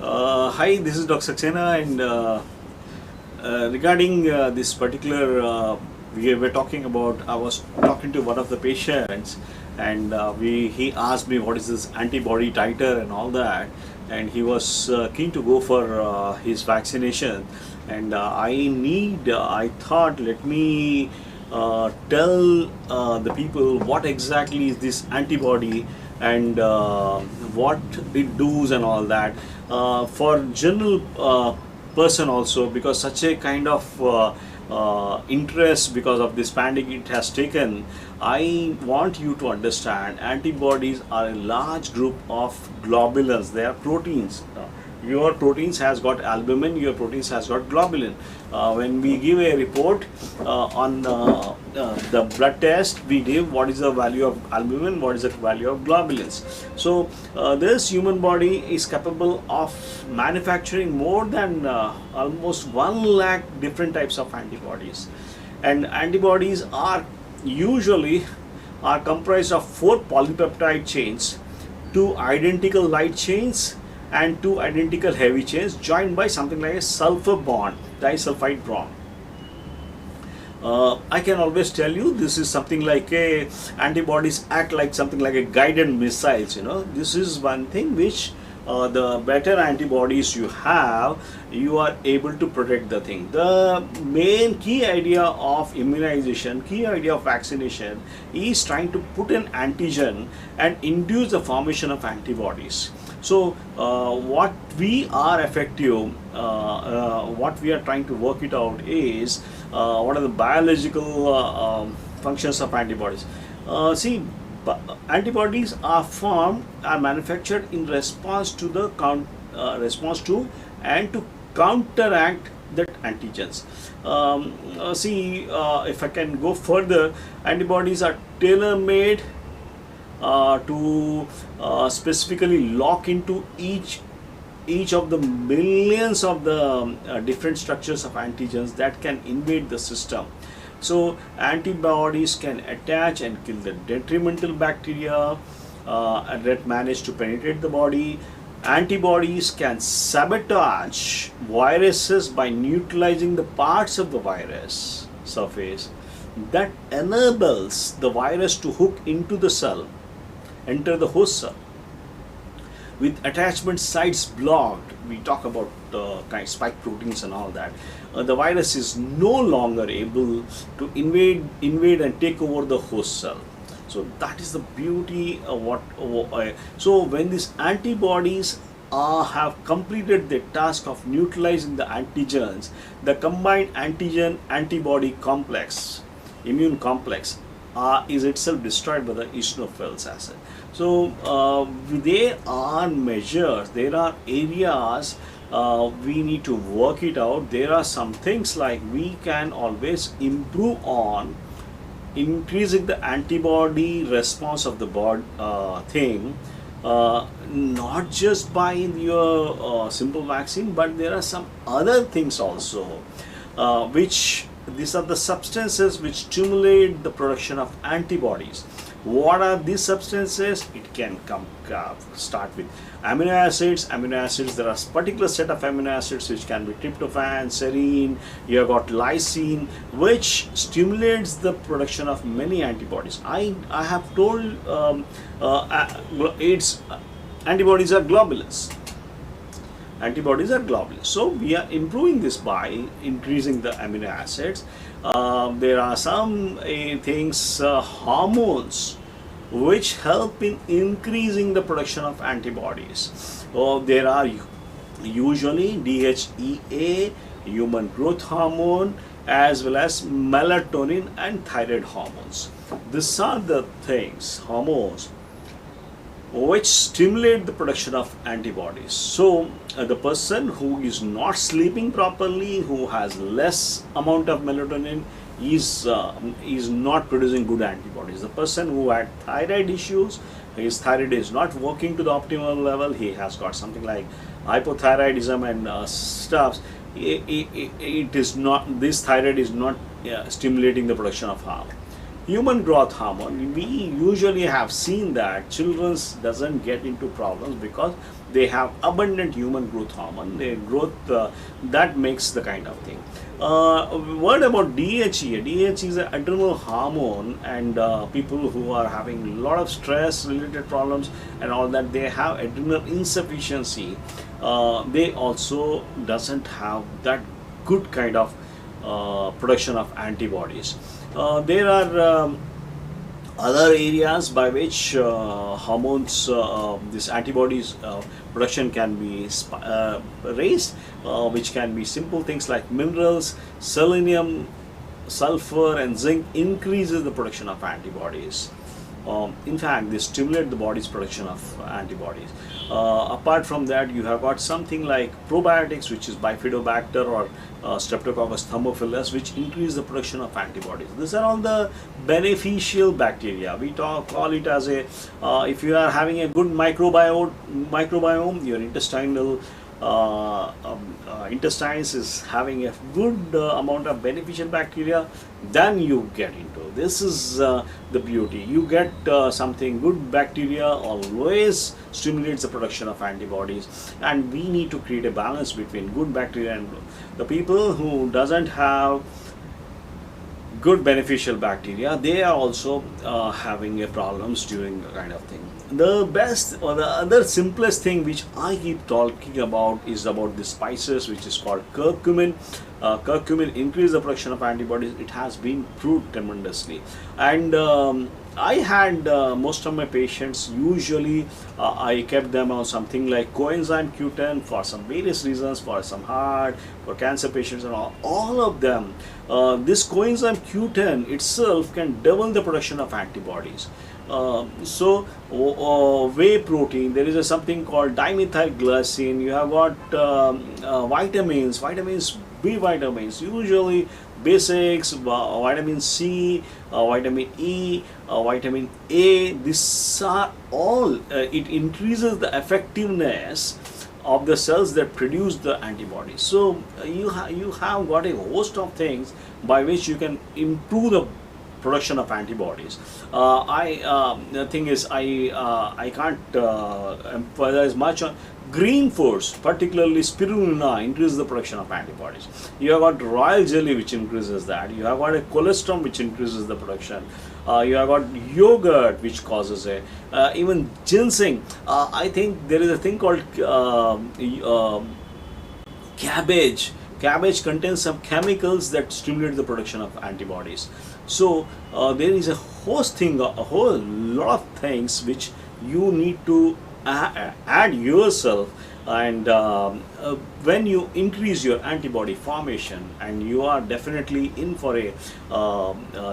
Hi, this is Dr. Saxena, and regarding this particular, we were talking about. I was talking to one of the patients, and he asked me what is this antibody titer and all that, and he was keen to go for his vaccination, and I thought, let me tell the people what exactly is this antibody and what it does and all that for general person also, because such a kind of interest because of this pandemic it has taken. I want you to understand antibodies are a large group of globulins. They are proteins. Your proteins has got albumin, your proteins has got globulin. When we give a report on the blood test, we give what is the value of albumin, what is the value of globulins. So this human body is capable of manufacturing more than almost 1 lakh different types of antibodies. And antibodies are usually comprised of 4 polypeptide chains, 2 identical light chains, and 2 identical heavy chains joined by something like a sulfur bond, disulfide bond. I can always tell you this is something like antibodies act like something like a guided missiles. This is one thing which the better antibodies you have, you are able to protect the thing. The main key idea of immunization, key idea of vaccination is trying to put an antigen and induce the formation of antibodies. So what we are effective, what we are trying to work it out is what are the biological functions of antibodies. Antibodies are manufactured in response to and to counteract that antigens. If I can go further, antibodies are tailor-made to specifically lock into each of the millions of the different structures of antigens that can invade the system. So antibodies can attach and kill the detrimental bacteria that manage to penetrate the body. Antibodies can sabotage viruses by neutralizing the parts of the virus surface that enables the virus to hook into the cell, enter the host cell. With attachment sites blocked, we talk about spike proteins and all that, the virus is no longer able to invade and take over the host cell. So that is the beauty of so when these antibodies have completed the task of neutralizing the antigens, the combined antigen antibody complex, immune complex, is itself destroyed by the eosinophils acid. So there are measures, there are areas we need to work it out. There are some things like we can always improve on increasing the antibody response of the body not just by your simple vaccine, but there are some other things also which these are the substances which stimulate the production of antibodies. What are these substances? It can start with amino acids. Amino acids, there are a particular set of amino acids which can be tryptophan, serine, you have got lysine, which stimulates the production of many antibodies. I have told antibodies are globulins. Antibodies are globulins. So we are improving this by increasing the amino acids. There are some things, hormones, which help in increasing the production of antibodies. There are usually DHEA, human growth hormone, as well as melatonin and thyroid hormones. These are the things, hormones, which stimulate the production of antibodies. So the person who is not sleeping properly, who has less amount of melatonin, is not producing good antibodies. The person who had thyroid issues, his thyroid is not working to the optimal level, he has got something like hypothyroidism and stuff. It is not, this thyroid is not stimulating the production of hormone. human growth hormone, we usually have seen that children doesn't get into problems because they have abundant human growth hormone. Their growth that makes the kind of thing. What about DHEA? DHEA is an adrenal hormone, and people who are having a lot of stress related problems and all that, they have adrenal insufficiency. They also doesn't have that good kind of production of antibodies. There are other areas by which hormones, this antibodies production can be raised, which can be simple things like minerals, selenium, sulfur, and zinc increases the production of antibodies. In fact, they stimulate the body's production of antibodies. Apart from that, you have got something like probiotics, which is Bifidobacter or Streptococcus thermophilus, which increase the production of antibodies. These are all the beneficial bacteria. We call it as a, if you are having a good microbiome, your intestinal intestines is having a good amount of beneficial bacteria, then you get into this is the beauty. You get something good bacteria always stimulates the production of antibodies, and we need to create a balance between good bacteria and the people who doesn't have good beneficial bacteria. They are also having a problems during the kind of thing. The best or the other simplest thing which I keep talking about is about the spices, which is called curcumin. Curcumin increases the production of antibodies. It has been proved tremendously, and I had most of my patients, usually I kept them on something like coenzyme Q10 for some various reasons, for some heart, for cancer patients and all of them. This coenzyme Q10 itself can double the production of antibodies. Whey protein, there is something called dimethylglycine. You have got vitamins, B vitamins, usually basics, vitamin C, vitamin E, vitamin A. These are all, it increases the effectiveness of the cells that produce the antibodies. So you have got a host of things by which you can improve the production of antibodies. The thing is, I can't emphasize much on green foods, particularly spirulina, increases the production of antibodies. You have got royal jelly, which increases that. You have got a colostrum, which increases the production. You have got yogurt, which causes a even ginseng. I think there is a thing called cabbage. Cabbage contains some chemicals that stimulate the production of antibodies. So there is a whole lot of things which you need to add yourself, and when you increase your antibody formation, and you are definitely in for a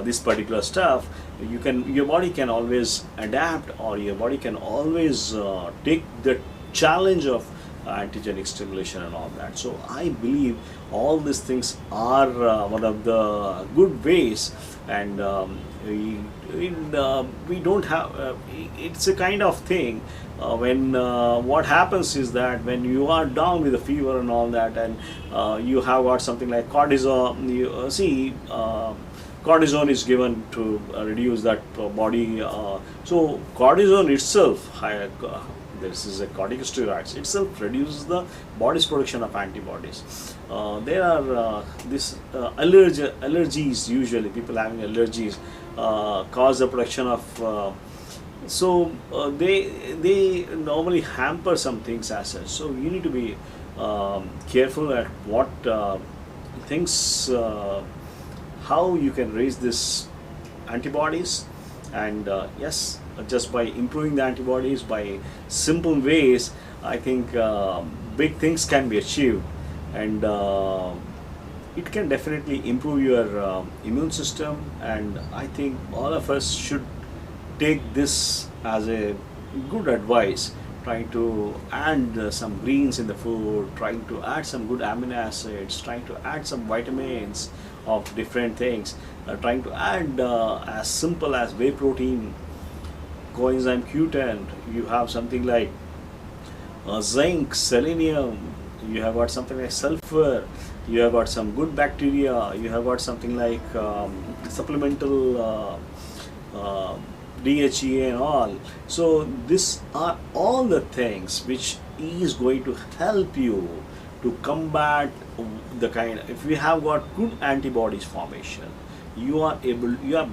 this particular stuff, your body can always adapt, or your body can always take the challenge of antigenic stimulation and all that. So I believe all these things are one of the good ways, and we don't have it's a kind of thing when what happens is that when you are down with a fever and all that, and you have got something like cortisol, cortisone is given to reduce that body. So cortisone itself, this is a corticosteroids itself, reduces the body's production of antibodies. There are allergies. Usually people having allergies cause the production of they normally hamper some things as such. So you need to be careful at what things, how you can raise this antibodies, and yes, just by improving the antibodies by simple ways, I think big things can be achieved, and it can definitely improve your immune system. And I think all of us should take this as a good advice, trying to add some greens in the food, trying to add some good amino acids, trying to add some vitamins of different things, trying to add as simple as whey protein, coenzyme Q10. You have something like zinc, selenium, you have got something like sulfur, you have got some good bacteria, you have got something like supplemental um, DHEA and all. So these are all the things which is going to help you to combat the kind. If we have got good antibodies formation, you are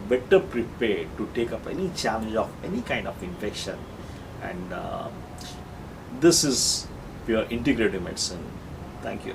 better prepared to take up any challenge of any kind of infection, and this is pure integrative medicine. Thank you.